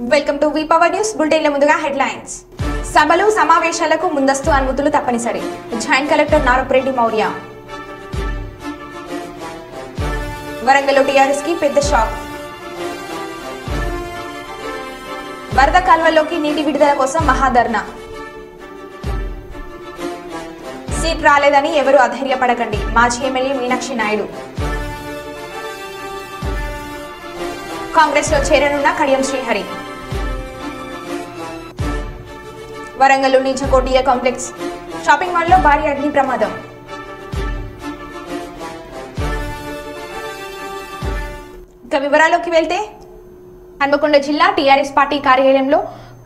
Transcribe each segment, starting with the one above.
Welcome to V power news bulletin. ముందుగా headlines. సభలు సమావేశాలకు ముందస్తు అనుమతులు తప్పనిసరి. Joint collector Narapareddy Maurya. Warangal TRS కి పెద్ద షాక్. వరద కాల్వల్లోకి నీటి విడుదల కోసం మహాధర్నా. సీట్ రాలేదని ఎవరు అధైర్యపడకండి. మాజీ ఎమ్మెల్యే మీనాక్షి నాయుడు. కాంగ్రెస్ లో చేరనున్న కడియం శ్రీహరి. వరంగల్ నీచకోటియ కాంప్లెక్స్ షాపింగ్ మాల్ లో భారీ అగ్ని ప్రమాదం. ఇక వివరాల్లోకి వెళ్తే హన్మకొండ జిల్లా టీఆర్ఎస్ పార్టీ కార్యాలయంలో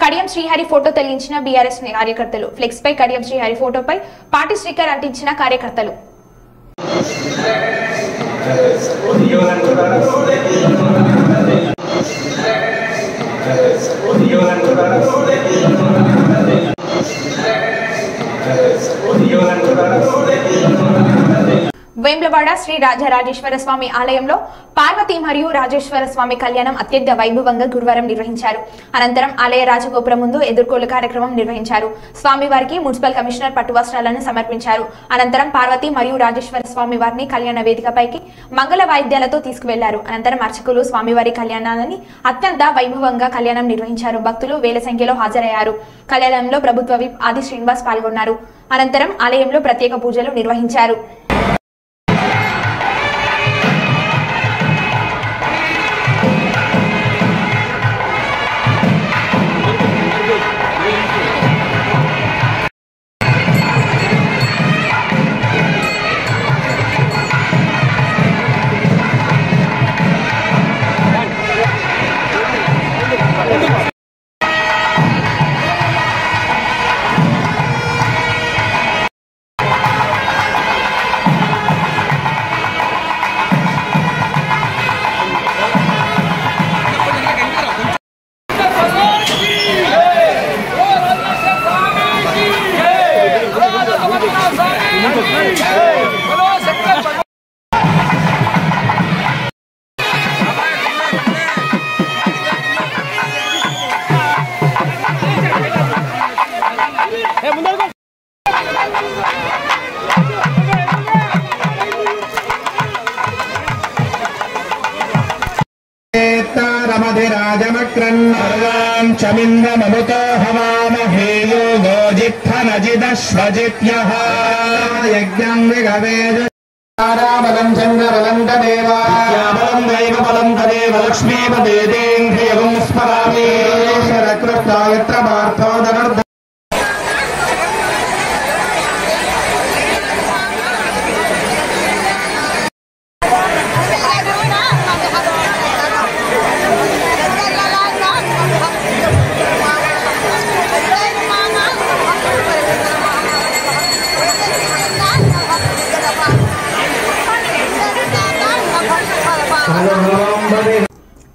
కడియం శ్రీహరి ఫోటో తొలగించిన బీఆర్ఎస్ కార్యకర్తలు. ఫ్లెక్స్ పై కడియం శ్రీహరి ఫోటోపై పార్టీ స్టిక్కర్ అంటించిన కార్యకర్తలు. వేములవాడ శ్రీ రాజరాజేశ్వర స్వామి ఆలయంలో పార్వతి మరియు రాజేశ్వర స్వామి కళ్యాణం అత్యంత వైభవంగా గురువారం నిర్వహించారు. అనంతరం ఆలయ రాజగోపురం ముందు ఎదుర్కోలు కార్యక్రమం నిర్వహించారు. స్వామివారికి మున్సిపల్ కమిషనర్ పట్టు వస్త్రాలను సమర్పించారు. అనంతరం పార్వతి మరియు రాజేశ్వర స్వామి వారిని కళ్యాణ వేదికపైకి మంగళ వాయిద్యాలతో తీసుకువెళ్లారు. అనంతరం అర్చకులు స్వామివారి కళ్యాణాన్ని అత్యంత వైభవంగా కళ్యాణం నిర్వహించారు. భక్తులు వేల సంఖ్యలో హాజరయ్యారు. కళ్యాణంలో ప్రభుత్వ విప్ ఆది శ్రీనివాస్ పాల్గొన్నారు. అనంతరం ఆలయంలో ప్రత్యేక పూజలు నిర్వహించారు. చమింద్రమముతో హవామహే యోగో జిత్థనజిదశ్వజిత్యః యజ్ఞం విగవేద బలం చంద్రబలం తదేవ బలం దైవబలం తదేవ లక్ష్మీపదేదేంద్రియగం స్మరామి శరకృత్తాయత్ర పార్థో ధనుర్ధ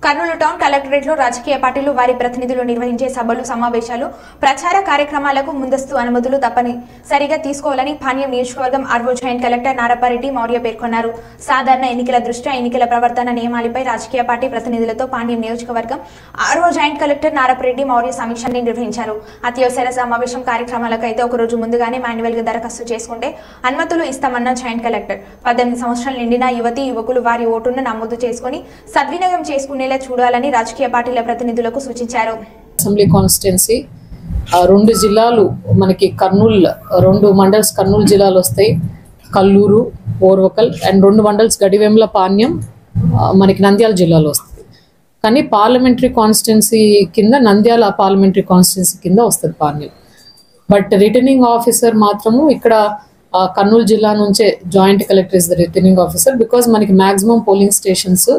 కర్నూలు టౌన్ కలెక్టరేట్ లో రాజకీయ పార్టీలు వారి ప్రతినిధులు నిర్వహించే సభలు సమావేశాలు ప్రచార కార్యక్రమాలకు ముందస్తు అనుమతులు తప్పనిసరిగా తీసుకోవాలని పాణ్యం నియోజకవర్గం RO joint collector Narapareddy Maurya పేర్కొన్నారు. సాధారణ ఎన్నికల దృష్ట్యా ఎన్నికల ప్రవర్తన నియమాలపై రాజకీయ పార్టీ ప్రతినిధులతో పాణ్యం నియోజకవర్గం RO joint collector Narapareddy Maurya సమీక్షని నిర్వహించారు. అత్యవసర సమావేశం కార్యక్రమాలకు అయితే ఒకరోజు ముందుగానే మాన్యువల్ గా దరఖాస్తు చేసుకుంటే అనుమతులు ఇస్తామన్న జాయింట్ కలెక్టర్ 18 సంవత్సరాలు నిండిన యువతి యువకులు వారి ఓటును నమోదు చేసుకుని సద్వినియోగం చేసుకునేలా చూడాలని రాజకీయ పార్టీల ప్రతినిధులకు సూచించారు. అసెంబ్లీ కాన్స్టిట్యున్సీ 2 జిల్లాలు మనకి కర్నూలు 2 మండల్స్ కర్నూలు జిల్లాలు వస్తాయి. కల్లూరు, ఓర్వకల్ అండ్ 2 మండల్స్ గడివేముల, పాణ్యం మనకి నంద్యాల జిల్లాలో వస్తుంది. కానీ పార్లమెంటరీ కాన్స్టిట్యున్సీ కింద నంద్యాల పార్లమెంటరీ కాన్స్టిట్యున్సీ కింద వస్తుంది పాణ్యం. బట్ రిటర్నింగ్ ఆఫీసర్ మాత్రము ఇక్కడ కర్నూలు జిల్లా నుంచే joint collector is the returning officer. Because మనకి మ్యాక్సిమం పోలింగ్ స్టేషన్స్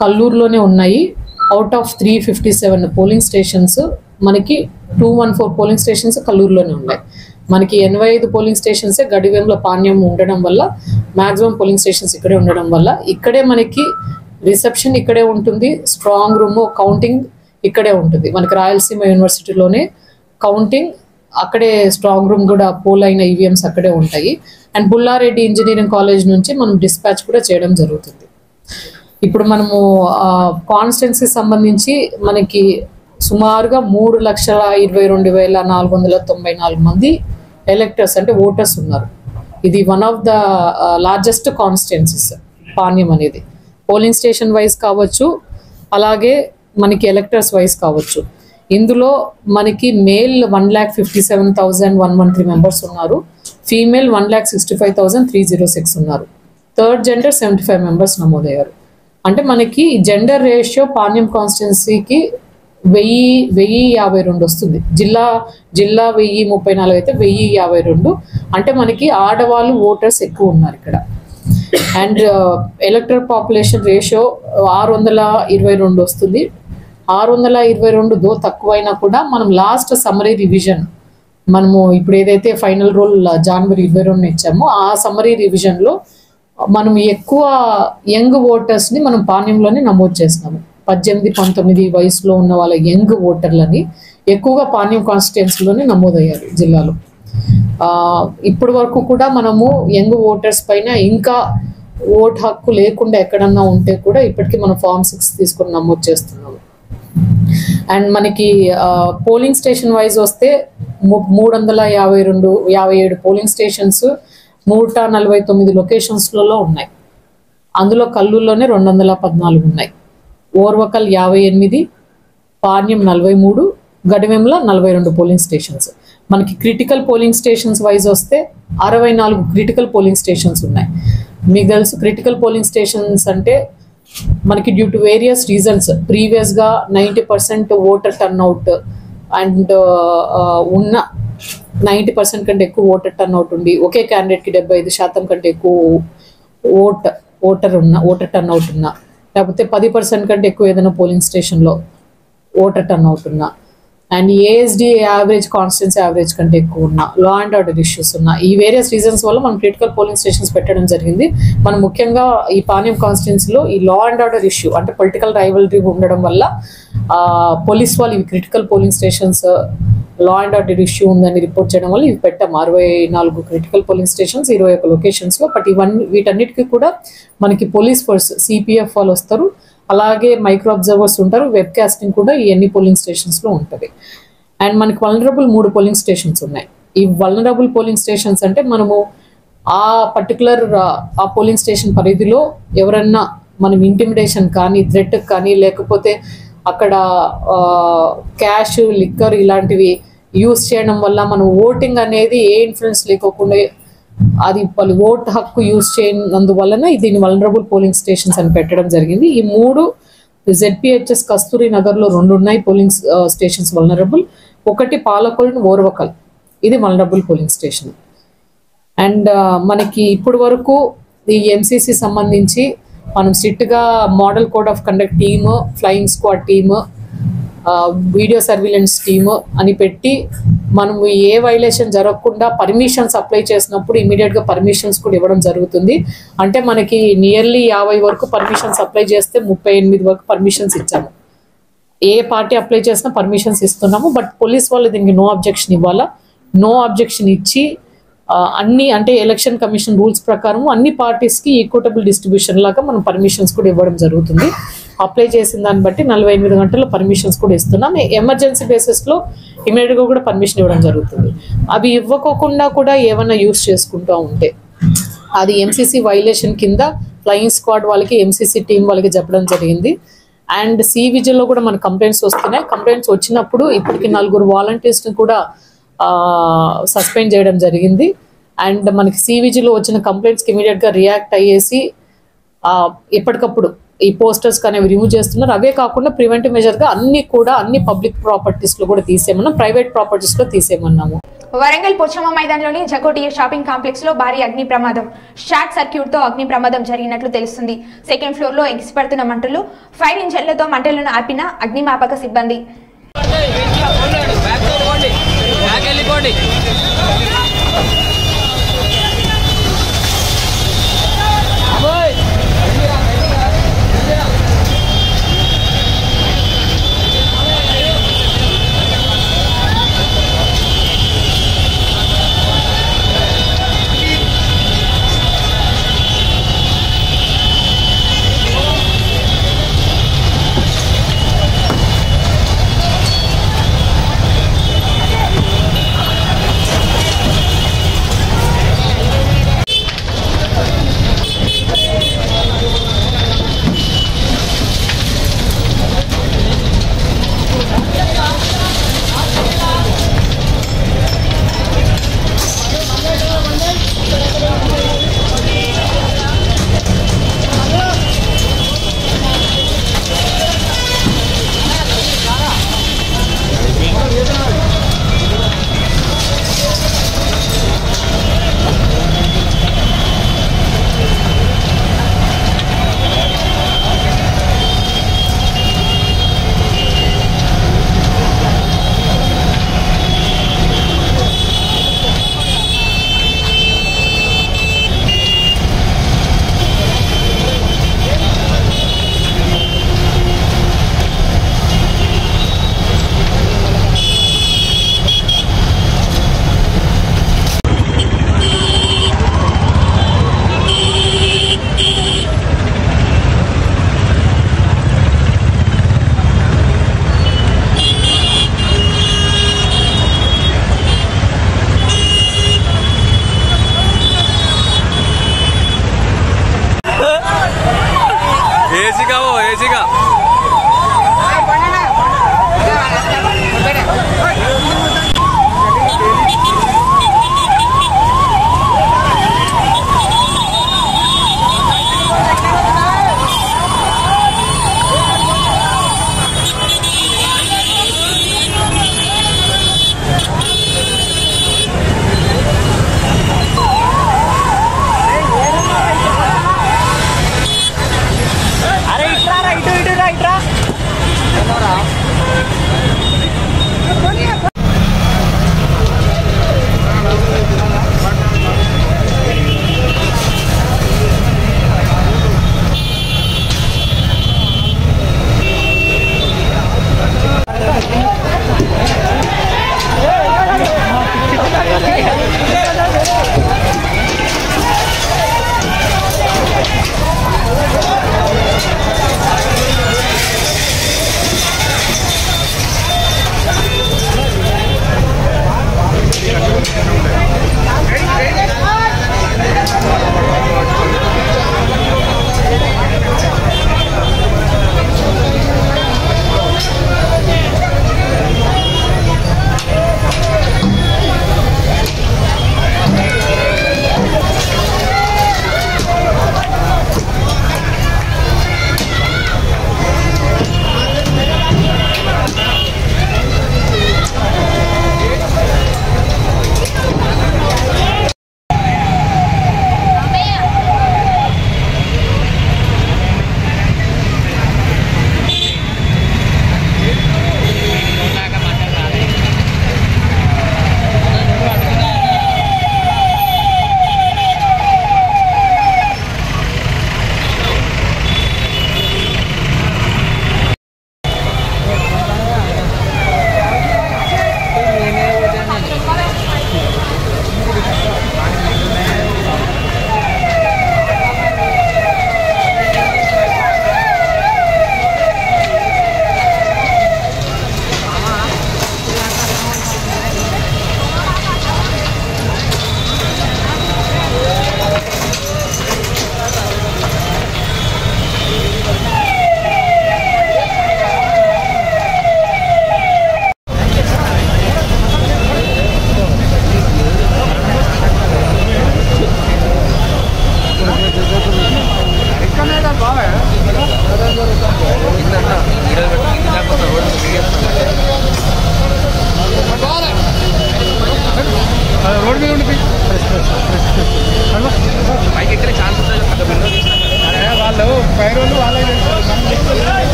కల్లూరులోనే ఉన్నాయి. అవుట్ ఆఫ్ 357 పోలింగ్ స్టేషన్స్ మనకి 214 పోలింగ్ స్టేషన్స్ కల్లూరులోనే ఉన్నాయి. మనకి 85 పోలింగ్ స్టేషన్సే గడివేముల, పాణ్యం ఉండడం వల్ల మ్యాక్సిమం పోలింగ్ స్టేషన్స్ ఇక్కడే ఉండడం వల్ల ఇక్కడే మనకి రిసెప్షన్ ఇక్కడే ఉంటుంది, స్ట్రాంగ్ రూమ్ కౌంటింగ్ ఇక్కడే ఉంటుంది. మనకి రాయలసీమ యూనివర్సిటీలోనే కౌంటింగ్ అక్కడే స్ట్రాంగ్ రూమ్ కూడా పోల్ అయిన ఈవీఎంస్ అక్కడే ఉంటాయి. అండ్ బుల్లారెడ్డి ఇంజనీరింగ్ కాలేజ్ నుంచి మనం డిస్పాచ్ కూడా చేయడం జరుగుతుంది. ఇప్పుడు మనము కాన్స్టిట్యున్సీ సంబంధించి మనకి సుమారుగా 3,22,494 మంది ఎలక్టర్స్ అంటే ఓటర్స్ ఉన్నారు. ఇది one of the largest constituencies Panyam అనేది, పోలింగ్ స్టేషన్ వైజ్ కావచ్చు, అలాగే మనకి ఎలక్టర్స్ వైజ్ కావచ్చు. ఇందులో మనకి మేల్ 1,57,113 మెంబర్స్ ఉన్నారు, ఫీమేల్ 1,65,306 ఉన్నారు, థర్డ్ జెండర్ 75 మెంబర్స్ నమోదయ్యారు. అంటే మనకి జెండర్ రేషియో పాణ్యం కాన్స్టిట్యున్సీకి 1052 వస్తుంది. జిల్లా 1034 అయితే 1052, అంటే మనకి ఆడవాళ్ళు ఓటర్స్ ఎక్కువ ఉన్నారు ఇక్కడ. అండ్ ఎలక్టరల్ పాపులేషన్ రేషియో 622 వస్తుంది. 622 తక్కువైనా కూడా మనం లాస్ట్ సమ్మరీ రివిజన్, మనము ఇప్పుడు ఏదైతే ఫైనల్ రోల్ జనవరి 22 ఇచ్చామో ఆ సమ్మరీ రివిజన్లో మనం ఎక్కువ యంగ్ ఓటర్స్ని మనం పాణ్యంలోనే నమోదు చేస్తున్నాము. 18-19 వయసులో ఉన్న వాళ్ళ యంగ్ ఓటర్లని ఎక్కువగా పాణ్యం కాన్స్టిట్యున్సీలోనే నమోదయ్యారు జిల్లాలో. ఇప్పటి వరకు కూడా మనము యంగ్ ఓటర్స్ పైన ఇంకా ఓటు హక్కు లేకుండా ఎక్కడన్నా ఉంటే కూడా ఇప్పటికీ మనం ఫామ్ 6 తీసుకొని నమోదు చేస్తున్నాము. అండ్ మనకి పోలింగ్ స్టేషన్ వైజ్ వస్తే 357 పోలింగ్ స్టేషన్స్ 149 లొకేషన్స్లలో ఉన్నాయి. అందులో కల్లూరులోనే 214 ఉన్నాయి, ఓర్వకల్ 58, పాణ్యం 43, గడివెంల 42 పోలింగ్ స్టేషన్స్. మనకి క్రిటికల్ పోలింగ్ స్టేషన్స్ వైజ్ వస్తే 64 క్రిటికల్ పోలింగ్ స్టేషన్స్ ఉన్నాయి. మీకు తెలుసు క్రిటికల్ పోలింగ్ స్టేషన్స్ అంటే మనకి డ్యూ టు వేరియస్ రీజన్స్ ప్రీవియస్గా 90% ఓటర్ టర్న్అవుట్ అండ్ ఉన్న 90% కంటే ఎక్కువ ఓటర్ టర్న్అవుట్ ఉండి ఒకే క్యాండిడేట్కి 75% కంటే ఎక్కువ ఓటర్ టర్న్అవుట్ ఉన్నా, లేకపోతే 10% కంటే ఎక్కువ ఏదైనా పోలింగ్ స్టేషన్లో ఓటర్ టర్న్అవుట్ ఉన్నా, and ASD average constituency average కంటే ఎక్కువ ఉన్నా, లా అండ్ ఆర్డర్ ఇష్యూస్ ఉన్నా, ఈ వేరియస్ రీజన్స్ వల్ల మనం క్రిటికల్ పోలింగ్ స్టేషన్స్ పెట్టడం జరిగింది. మనం ముఖ్యంగా ఈ పాణ్యం కాన్స్టిట్యున్సీలో ఈ లా అండ్ ఆర్డర్ ఇష్యూ అంటే పొలిటికల్ రైవల్రీ ఉండడం వల్ల పోలీస్ వాళ్ళు ఇవి critical polling stations law and order issue ఉందని రిపోర్ట్ చేయడం వల్ల ఇవి పెట్టాము. 64 క్రిటికల్ పోలింగ్ స్టేషన్స్ 21 లొకేషన్స్లో. బట్ వీటన్నిటికీ కూడా మనకి పోలీస్ ఫోర్స్ సిపిఎఫ్ వాళ్ళు వస్తారు, అలాగే మైక్రో అబ్జర్వర్స్ ఉంటారు, వెబ్ కాస్టింగ్ కూడా ఈ అన్ని పోలింగ్ స్టేషన్స్లో ఉంటుంది. అండ్ మనకి వల్నరబుల్ 3 పోలింగ్ స్టేషన్స్ ఉన్నాయి. ఈ వల్నరబుల్ పోలింగ్ స్టేషన్స్ అంటే మనము ఆ పర్టికులర్ ఆ పోలింగ్ స్టేషన్ పరిధిలో ఎవరన్నా మనం ఇంటిమిడేషన్ కానీ థ్రెట్ కానీ లేకపోతే అక్కడ క్యాష్ లిక్కర్ ఇలాంటివి యూస్ చేయడం వల్ల మనం ఓటింగ్ అనేది ఏ ఇన్ఫ్లుయెన్స్ లేకోకుండా అది వాళ్ళు ఓట్ హక్కు యూజ్ చేయనందువలన దీన్ని వల్నరబుల్ పోలింగ్ స్టేషన్స్ అని పెట్టడం జరిగింది. ఈ 3 ZPHS కస్తూరి నగర్లో 2 ఉన్నాయి పోలింగ్ స్టేషన్స్ వల్నరబుల్, ఒకటి పాలకొల్ ఓర్వకల్, ఇది వల్నరబుల్ పోలింగ్ స్టేషన్. అండ్ మనకి ఇప్పుడు వరకు ఈ ఎంసీసీ సంబంధించి మనం స్ట్రిక్ట్గా model code of conduct team, flying squad team, video surveillance team అని పెట్టి మనము ఏ వైలేషన్ జరగకుండా పర్మిషన్స్ అప్లై చేసినప్పుడు ఇమీడియట్గా పర్మిషన్స్ కూడా ఇవ్వడం జరుగుతుంది. అంటే మనకి నియర్లీ 50 వరకు పర్మిషన్స్ అప్లై చేస్తే 38 వరకు పర్మిషన్స్ ఇచ్చాము. ఏ పార్టీ అప్లై చేసినా పర్మిషన్స్ ఇస్తున్నాము. బట్ పోలీస్ వాళ్ళు దీనికి నో అబ్జెక్షన్ ఇవ్వాలా, నో అబ్జెక్షన్ ఇచ్చి అన్ని అంటే ఎలక్షన్ కమిషన్ రూల్స్ ప్రకారం అన్ని పార్టీస్కి ఈక్వటబుల్ డిస్ట్రిబ్యూషన్ లాగా మనం పర్మిషన్స్ కూడా ఇవ్వడం జరుగుతుంది. అప్లై చేసిన దాన్ని బట్టి 48 గంటల్లో పర్మిషన్స్ కూడా ఇస్తున్నాం. ఎమర్జెన్సీ బేసిస్లో ఇమీడియట్గా కూడా పర్మిషన్ ఇవ్వడం జరుగుతుంది. అవి ఇవ్వకోకుండా కూడా ఏమైనా యూస్ చేసుకుంటూ ఉంటే అది ఎంసీసీ వైలేషన్ కింద ఫ్లయింగ్ స్క్వాడ్ వాళ్ళకి ఎంసీసీ టీం వాళ్ళకి చెప్పడం జరిగింది. అండ్ సివిజిల్లో కూడా మన కంప్లైంట్స్ వస్తున్నాయి. కంప్లైంట్స్ వచ్చినప్పుడు ఇప్పటికి 4 వాలంటీర్స్ని కూడా సస్పెండ్ చేయడం జరిగింది. అండ్ మనకి సివిజిలో వచ్చిన కంప్లైంట్స్కి ఇమీడియట్గా రియాక్ట్ అయ్యేసి ఎప్పటికప్పుడు ఈ పోస్టర్స్ అనేవి రిమూవ్ చేస్తున్నారు. అవే కాకుండా ప్రివెంటివ్ మెజర్గా అన్ని పబ్లిక్ ప్రాపర్టీస్లో కూడా తీసేయమన్నాం, ప్రైవేట్ ప్రాపర్టీస్లో తీసేయమన్నాము. వరంగల్ పోచమ్మ మైదానంలోని జకోటి షాపింగ్ కాంప్లెక్స్ లో భారీ అగ్ని ప్రమాదం, షార్ట్ సర్క్యూట్ తో అగ్ని ప్రమాదం జరిగినట్లు తెలుస్తుంది. సెకండ్ ఫ్లోర్ లో ఎగిసిపడుతున్న మంటలు, ఫైర్ ఇంజన్లతో మంటలను ఆపిన అగ్నిమాపక సిబ్బంది.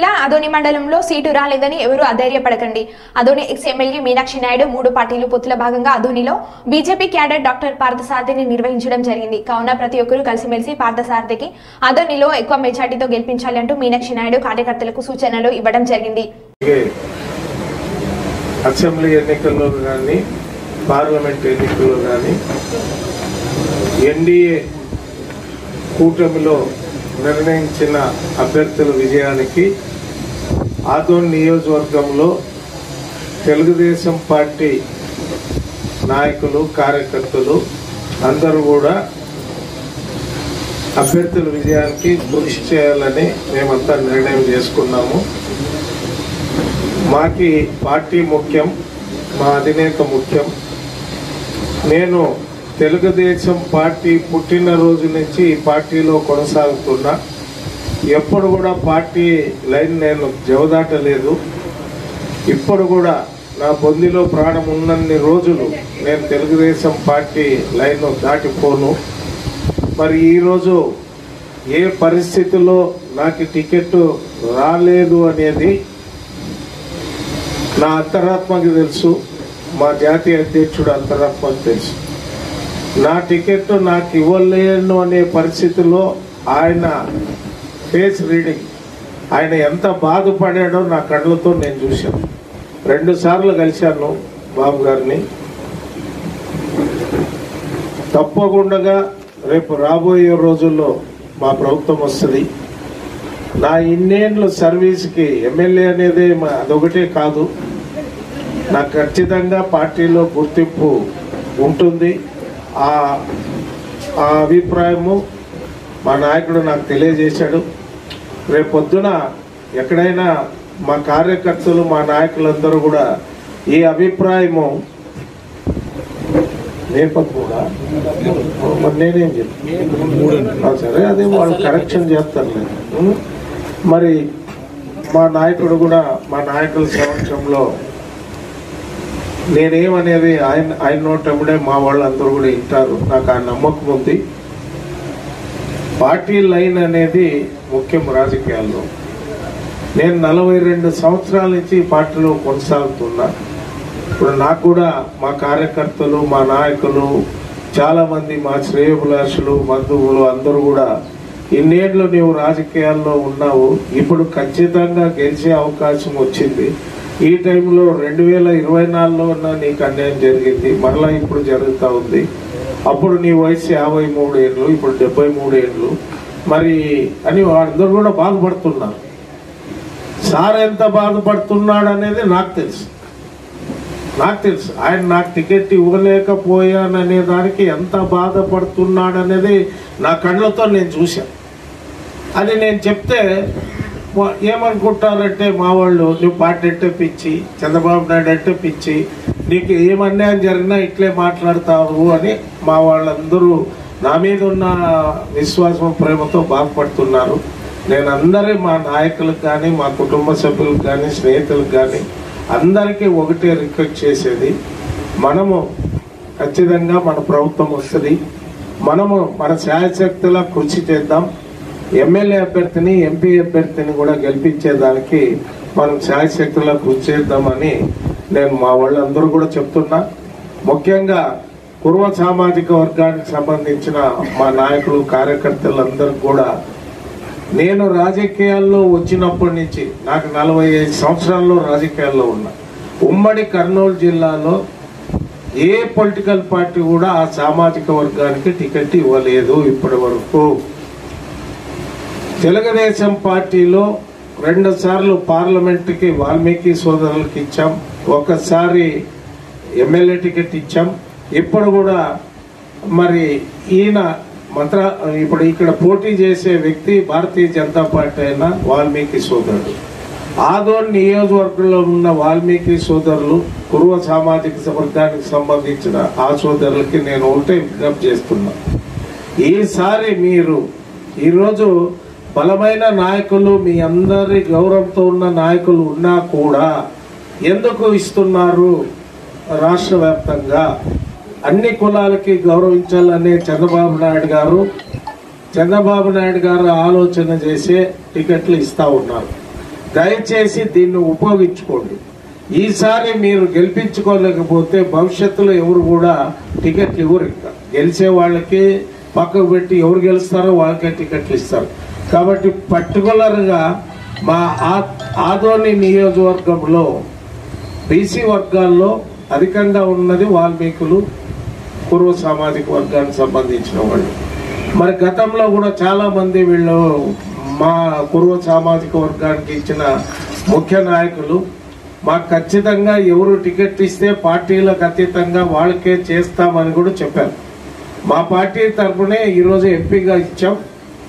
జిల్లా అదోని మండలంలో సీటు రాలేదని ఎవరూ అధైర్యపడకండి. అదోని ఎక్స్ ఎమ్మెల్యే మీనాక్షి నాయుడు 3 పార్టీలు పొత్తుల భాగంగా అదోనిలో బీజేపీ క్యాడర్ డాక్టర్ పార్థసారథిని నిర్వహించడం జరిగింది. కావున ప్రతి ఒక్కరూ కలిసిమెలిసి పార్థసారథికి అదోనిలో ఎక్కువ మెజార్టీతో గెలిపించాలి అంటూ మీనాక్షి నాయుడు కార్యకర్తలకు సూచనలు ఇవ్వడం జరిగింది. అసెంబ్లీ ఎన్నికల్లో కానీ పార్లమెంట్ ఎన్నికల్లో కానీ ఎన్డీఏ కూటమిలో నిర్ణయించిన అభ్యర్థుల విజయానికి ఆదోని నియోజకవర్గంలో తెలుగుదేశం పార్టీ నాయకులు కార్యకర్తలు అందరూ కూడా అభ్యర్థుల విజయానికి కృషి చేయాలని మేమంతా నిర్ణయం చేసుకున్నాము. మాకి పార్టీ ముఖ్యం, మా అధినేత ముఖ్యం. నేను తెలుగుదేశం పార్టీ పుట్టినరోజు నుంచి ఈ పార్టీలో కొనసాగుతున్నా. ఎప్పుడు కూడా పార్టీ లైన్ నేను జవదాటలేదు. ఇప్పుడు కూడా నా బొందిలో ప్రాణం ఉన్నన్ని రోజులు నేను తెలుగుదేశం పార్టీ లైన్ దాటిపోను. మరి ఈరోజు ఏ పరిస్థితుల్లో నాకు టికెట్ రాలేదు అనేది నా అంతరాత్మకి తెలుసు, మా జాతీయ అధ్యక్షుడు అంతరాత్మకి తెలుసు. నా టికెట్ నాకు ఇవ్వలేను అనే పరిస్థితిలో ఆయన ఫేస్ రీడింగ్, ఆయన ఎంత బాధపడాడో నా కళ్ళతో నేను చూశాను. 2 సార్లు కలిశాను బాబు గారిని. తప్పకుండా రేపు రాబోయే రోజుల్లో మా ప్రభుత్వం వస్తుంది. నా ఇన్నేళ్ళు సర్వీస్కి ఎమ్మెల్యే అనేది అదొకటే కాదు, నాకు ఖచ్చితంగా పార్టీలో గుర్తింపు ఉంటుంది. ఆ అభిప్రాయము మా నాయకుడు నాకు తెలియజేశాడు. రేపొద్దున ఎక్కడైనా మా కార్యకర్తలు మా నాయకులందరూ కూడా ఈ అభిప్రాయము నేపథ్యంగా నేనేం చెప్తాను సరే, అదే వాళ్ళు కరెక్షన్ చేస్తారు. మరి మా నాయకుడు కూడా మా నాయకుల సమక్షంలో నేనేమనేది ఆయన నోటముడే మా వాళ్ళందరూ కూడా వింటారు. నాకు ఆ నమ్మకం ఉంది. పార్టీ లైన్ అనేది ముఖ్యం రాజకీయాల్లో. నేను 42 సంవత్సరాల నుంచి పార్టీలో కొనసాగుతున్నా. ఇప్పుడు నాకు కూడా మా కార్యకర్తలు మా నాయకులు చాలామంది మా శ్రేయోభిలాషులు బంధువులు అందరూ కూడా ఇన్నేళ్ళు నీవు రాజకీయాల్లో ఉన్నావు, ఇప్పుడు ఖచ్చితంగా గెలిచే అవకాశం వచ్చింది. ఈ టైంలో 2024లో నీకు అన్యాయం జరిగింది, మరలా ఇప్పుడు జరుగుతూ ఉంది. అప్పుడు నీ వయసు 53 ఏళ్ళు, ఇప్పుడు 73 ఏళ్ళు మరి అని వాళ్ళందరూ కూడా బాధపడుతున్నారు. సార్ ఎంత బాధపడుతున్నాడు అనేది నాకు తెలుసు. ఆయన నాకు టికెట్ ఇవ్వలేకపోయాననే దానికి ఎంత బాధపడుతున్నాడు అనేది నా కళ్ళతో నేను చూశాను. అది నేను చెప్తే ఏమనుకుంటారంటే మా వాళ్ళు, నువ్వు పార్టీ అంటే పిచ్చి, చంద్రబాబు నాయుడు అంటే పిచ్చి, నీకు ఏమన్యాయం జరిగినా ఇట్లే మాట్లాడతావు అని మా వాళ్ళందరూ నా మీద ఉన్న విశ్వాసం ప్రేమతో బాధపడుతున్నారు. నేను అందరి మా నాయకులకు కానీ మా కుటుంబ సభ్యులకు కానీ స్నేహితులకు కానీ అందరికీ ఒకటే రిక్వెస్ట్ చేసేది, మనము ఖచ్చితంగా మన ప్రభుత్వం వస్తుంది, మనము మన శాయశక్తులా కృషి చేద్దాం. ఎమ్మెల్యే అభ్యర్థిని ఎంపీ అభ్యర్థిని కూడా గెలిపించేదానికి మనం శాయశక్తులా కృషి చేద్దామని నేను మా వాళ్ళందరూ కూడా చెప్తున్నా. ముఖ్యంగా కుర్మ సామాజిక వర్గానికి సంబంధించిన మా నాయకులు కార్యకర్తలందరూ కూడా, నేను రాజకీయాల్లో వచ్చినప్పటి నుంచి నాకు 45 సంవత్సరాల్లో రాజకీయాల్లో ఉన్నా. ఉమ్మడి కర్నూలు జిల్లాలో ఏ పొలిటికల్ పార్టీ కూడా ఆ సామాజిక వర్గానికి టికెట్ ఇవ్వలేదు ఇప్పటి వరకు. తెలుగుదేశం పార్టీలో 2 సార్లు పార్లమెంట్కి వాల్మీకి సోదరులకు ఇచ్చాం, ఒకసారి ఎమ్మెల్యే టికెట్ ఇచ్చాం. ఇప్పుడు కూడా మరి ఈయన ఇప్పుడు ఇక్కడ పోటీ చేసే వ్యక్తి భారతీయ జనతా పార్టీ అయిన వాల్మీకి సోదరుడు. ఆదోని నియోజకవర్గంలో ఉన్న వాల్మీకి సోదరులు కురువ సామాజిక వర్గానికి సంబంధించిన ఆ సోదరులకి నేను ఒకటే విజ్ఞప్తి చేస్తున్నా, ఈసారి మీరు ఈరోజు బలమైన నాయకులు మీ అందరి గౌరవంతో ఉన్న నాయకులు ఉన్నా కూడా ఎందుకు ఇస్తున్నారు? రాష్ట్ర వ్యాప్తంగా అన్ని కులాలకి గౌరవించాలనే చంద్రబాబు నాయుడు గారు ఆలోచన చేసే టికెట్లు ఇస్తా ఉన్నారు. దయచేసి దీన్ని ఉపయోగించుకోండి. ఈసారి మీరు గెలిపించుకోలేకపోతే భవిష్యత్తులో ఎవరు కూడా టికెట్లు ఇవ్వరు. ఇంకా గెలిచే వాళ్ళకి పక్కకు పెట్టి ఎవరు గెలుస్తారో వాళ్ళకే టికెట్లు ఇస్తారు. కాబట్టి పర్టికులర్గా మా ఆదోని నియోజకవర్గంలో బీసీ వర్గాల్లో అధికంగా ఉన్నది వాల్మీకులు, కురువ సామాజిక వర్గానికి సంబంధించిన వాళ్ళు. మరి గతంలో కూడా చాలా మంది వీళ్ళు మా కురువ సామాజిక వర్గానికి ఇచ్చిన ముఖ్య నాయకులు మాకు ఖచ్చితంగా ఎవరు టికెట్ ఇస్తే పార్టీలకు అతీతంగా వాళ్ళకే చేస్తామని కూడా చెప్పారు. మా పార్టీ తరఫునే ఈరోజు ఎంపీగా ఇచ్చాం.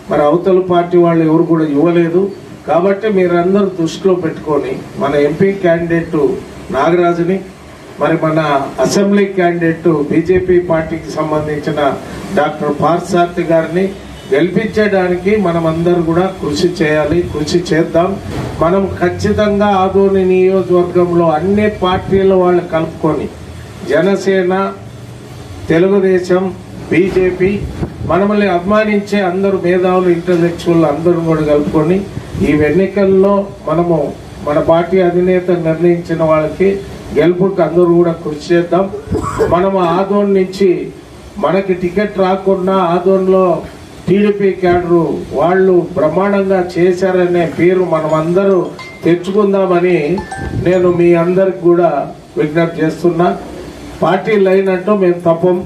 మరి అవతల పార్టీ వాళ్ళు ఎవరు కూడా ఇవ్వలేదు. కాబట్టి మీరందరూ దృష్టిలో పెట్టుకొని మన ఎంపీ క్యాండిడేట్ నాగరాజుని, మరి మన అసెంబ్లీ క్యాండిడేట్ బీజేపీ పార్టీకి సంబంధించిన డాక్టర్ పార్థసారథి గారిని గెలిపించడానికి మనమందరూ కూడా కృషి చేయాలి, కృషి చేద్దాం. మనం ఖచ్చితంగా ఆదోని నియోజకవర్గంలో అన్ని పార్టీల వాళ్ళు కలుపుకొని జనసేన, తెలుగుదేశం, బీజేపీ, మనల్ని అభిమానించే అందరూ మేధావులు, ఇంటలెక్చువల్ అందరూ కూడా కలుపుకొని ఈ ఎన్నికల్లో మనము మన పార్టీ అధినేత నిర్ణయించిన వాళ్ళకి గెలుపుకి అందరూ కూడా కృషి చేద్దాం. మనము ఆదోన్ నుంచి మనకి టికెట్ రాకుండా ఆదోన్లో టీడీపీ క్యాడరు వాళ్ళు బ్రహ్మాండంగా చేశారనే పేరు మనం అందరూ తెచ్చుకుందామని నేను మీ అందరికి కూడా విజ్ఞప్తి చేస్తున్నా. పార్టీ లైన్ అంటూ మేము తప్పం,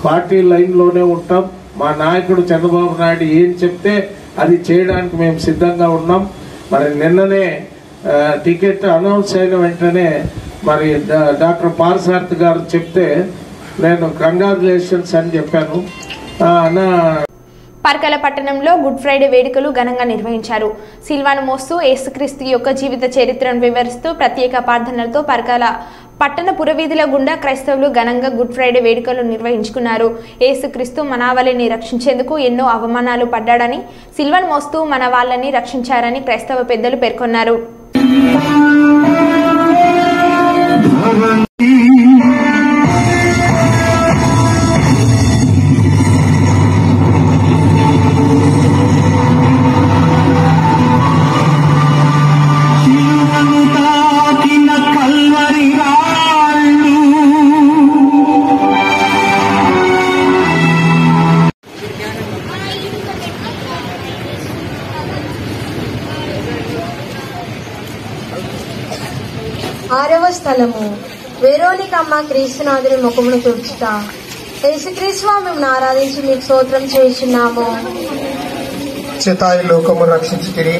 పార్టీ లైన్లోనే ఉంటాం. మా నాయకుడు చంద్రబాబు నాయుడు ఏం చెప్తే అది చేయడానికి మేము సిద్ధంగా ఉన్నాం. మరి నిన్ననే టికెట్ అనౌన్స్ అయిన వెంటనే మరి డాక్టర్ పార్థసారథి గారు చెప్తే నేను కంగ్రాచులేషన్స్ అని చెప్పాను. పర్కల పట్టణంలో గుడ్ ఫ్రైడే వేడుకలు ఘనంగా నిర్వహించారు. సిల్వాను మోస్తూ యేసుక్రీస్తు యొక్క జీవిత చరిత్రను వివరిస్తూ ప్రత్యేక ప్రార్థనలతో పర్కల పట్టణ పురవీధుల గుండా క్రైస్తవులు ఘనంగా గుడ్ ఫ్రైడే వేడుకలు నిర్వహించుకున్నారు. యేసుక్రీస్తు మనవాళ్ళని రక్షించేందుకు ఎన్నో అవమానాలు పడ్డాడని, సిల్వాను మోస్తూ మన వాళ్ళని రక్షించారని క్రైస్తవ పెద్దలు పేర్కొన్నారు. ఆరవ స్థలము వెరోనికమ్మ క్రీస్తునాథుని ముఖమును తుడుచుట. యేసుక్రీస్తు మేము ఆరాధించి మీకు స్తోత్రం చేస్తున్నాము. చితాయి లోకము రక్షించుకిరి.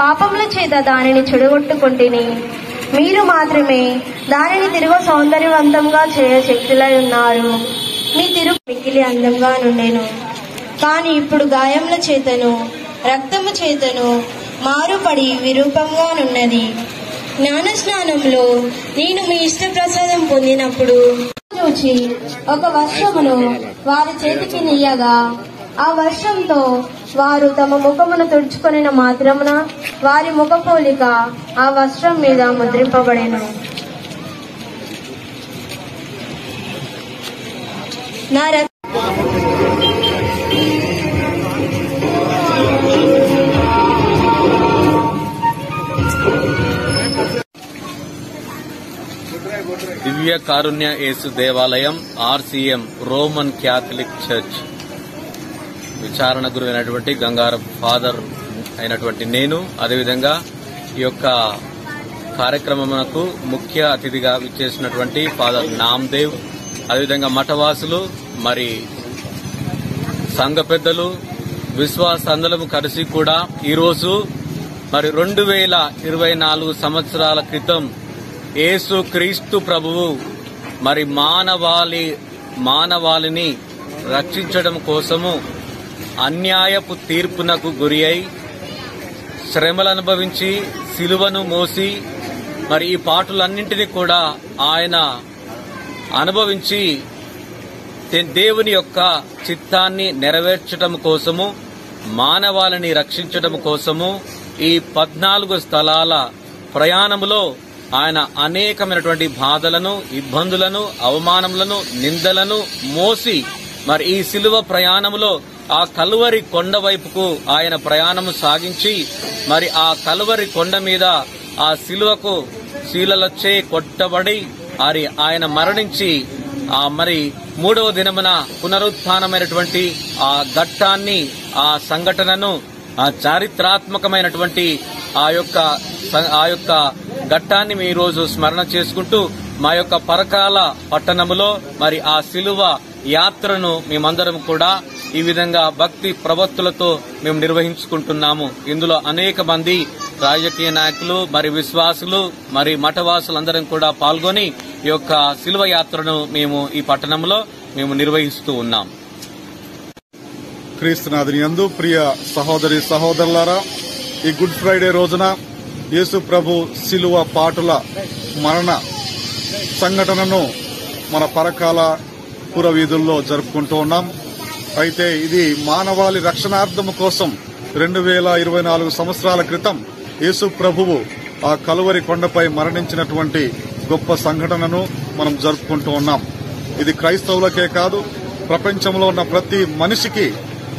పాపముల చేత దానిని చెడగొట్టుకుంటేని మీరు మాత్రమే దానిని తిరుగు సౌందర్యవంతంగా చేయ శక్తులై ఉన్నారు. మీ తిరుగు మిగిలి అందంగా నుండెను. కానీ ఇప్పుడు గాయముల చేతను రక్తము చేతను మారుపడి విరూపంగా నున్నది. జ్ఞానస్నానంలో నేను మీ ఇష్ట ప్రసాదం పొందినప్పుడు చూచి ఒక వర్షమును వారి చేతికి నీయగా ఆ వర్షంతో వారు తమ ముఖమును తుడుచుకొనిన మాత్రమున వారి ముఖ పోలిక ఆ వస్త్రం మీద ముద్రింపబడెను. నా దివ్య కారుణ్య యేసు దేవాలయం ఆర్సీఎం రోమన్ క్యాథలిక్ చర్చ్ విచారణ గురువైనటువంటి గంగారం ఫాదర్ అయినటువంటి నేను, అదేవిధంగా ఈ యొక్క కార్యక్రమమునకు ముఖ్య అతిథిగా విచ్చేసినటువంటి ఫాదర్ నామ్దేవ్, అదేవిధంగా మఠవాసులు, మరి సంఘ పెద్దలు, విశ్వాసందరము కలిసి కూడా ఈరోజు మరి 2024 సంవత్సరాల క్రితం యేసు క్రీస్తు ప్రభువు మరి మానవాళిని రక్షించడం కోసము అన్యాయపు తీర్పునకు గురి అయి శ్రమలు అనుభవించి సిలువను మోసి మరి ఈ పాటులన్నింటినీ కూడా ఆయన అనుభవించి దేవుని యొక్క చిత్తాన్ని నెరవేర్చడం కోసము, మానవాళిని రక్షించడం కోసము ఈ 14 స్థలాల ప్రయాణములో ఆయన అనేకమైనటువంటి బాధలను, ఇబ్బందులను, అవమానములను, నిందలను మోసి మరి ఈ సిలువ ప్రయాణములో ఆ కలువరి కొండ వైపుకు ఆయన ప్రయాణము సాగించి మరి ఆ కలువరి కొండ మీద ఆ సిలువకు శీలలొచ్చే కొట్టబడి ఆయన మరణించి మరి 3వ దినమున పునరుత్థానమైనటువంటి ఆ ఘట్టాన్ని, ఆ సంఘటనను, ఆ చారిత్రాత్మకమైనటువంటి ఆ యొక్క ఘట్టాన్ని మీ రోజు స్మరణ చేసుకుంటూ మా యొక్క పరకాల పట్టణములో మరి ఆ సిలువ యాత్రను మేమందరం కూడా ఈ విధంగా భక్తి ప్రవక్తులతో మేము నిర్వహించుకుంటున్నాము. ఇందులో అనేక మంది రాజకీయ నాయకులు, మరి విశ్వాసులు, మరి మఠవాసులందరం కూడా పాల్గొని ఈ యొక్క సిలువ యాత్రను మేము ఈ పట్టణంలో మేము నిర్వహిస్తూ ఉన్నాం. క్రీస్తునాథుని యందు ప్రియ సహోదరి సహోదరులారా, ఈ గుడ్ ఫ్రైడే రోజున యేసు ప్రభు సిలువ పాటుల మరణ సంఘటనను మన పరకాల పురవీధుల్లో జరుపుకుంటూ ఉన్నాం. అయితే ఇది మానవాళి రక్షణార్థము కోసం 2024 సంవత్సరాల క్రితం యేసు ప్రభువు ఆ కలువరి కొండపై మరణించినటువంటి గొప్ప సంఘటనను మనం జరుపుకుంటూ ఉన్నాం. ఇది క్రైస్తవులకే కాదు, ప్రపంచంలో ఉన్న ప్రతి మనిషికి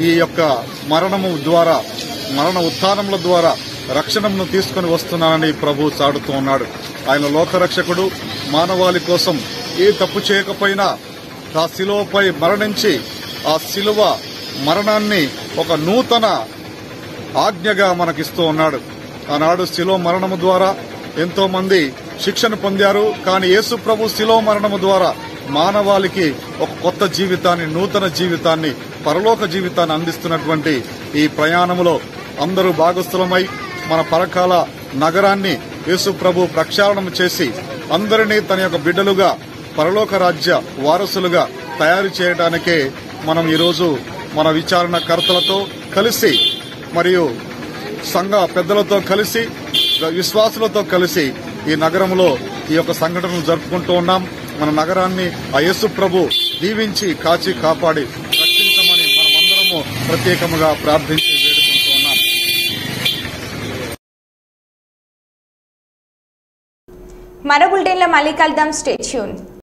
ఈ యొక్క మరణ ఉత్థానముల ద్వారా రక్షణను తీసుకుని వస్తున్నానని ప్రభు చాటుతూ ఉన్నాడు. ఆయన లోకరక్షకుడు. మానవాళి కోసం ఏ తప్పు చేయకపోయినా ఆ శిలువపై మరణించి ఆ శిలువ మరణాన్ని ఒక నూతన ఆజ్ఞగా మనకిస్తూ ఉన్నాడు. ఆనాడు శిలువ మరణము ద్వారా ఎంతో మంది శిక్షను పొందారు. కానీ యేసు ప్రభు శిలువ మరణము ద్వారా మానవాళికి ఒక కొత్త జీవితాన్ని, నూతన జీవితాన్ని, పరలోక జీవితాన్ని అందిస్తున్నటువంటి ఈ ప్రయాణములో అందరూ భాగస్థులమై మన పరకాల నగరాన్ని యేసు ప్రభు ప్రక్షాళన చేసి అందరినీ తన యొక్క బిడ్డలుగా, పరలోక రాజ్య వారసులుగా తయారు చేయడానికే మనం ఈరోజు మన విచారణకర్తలతో కలిసి మరియు సంఘ పెద్దలతో కలిసి, విశ్వాసులతో కలిసి ఈ నగరంలో ఈ యొక్క సంఘటనను జరుపుకుంటూ ఉన్నాం. మన నగరాన్ని ఆ యేసు ప్రభు దీవించి కాచి కాపాడి రక్షించమని మనమందరము ప్రత్యేకముగా ప్రార్థించి వేడుకుంటూ ఉన్నాం. మరో బులెటిన్లో మళ్ళీ కలుద్దాం. Stay tune.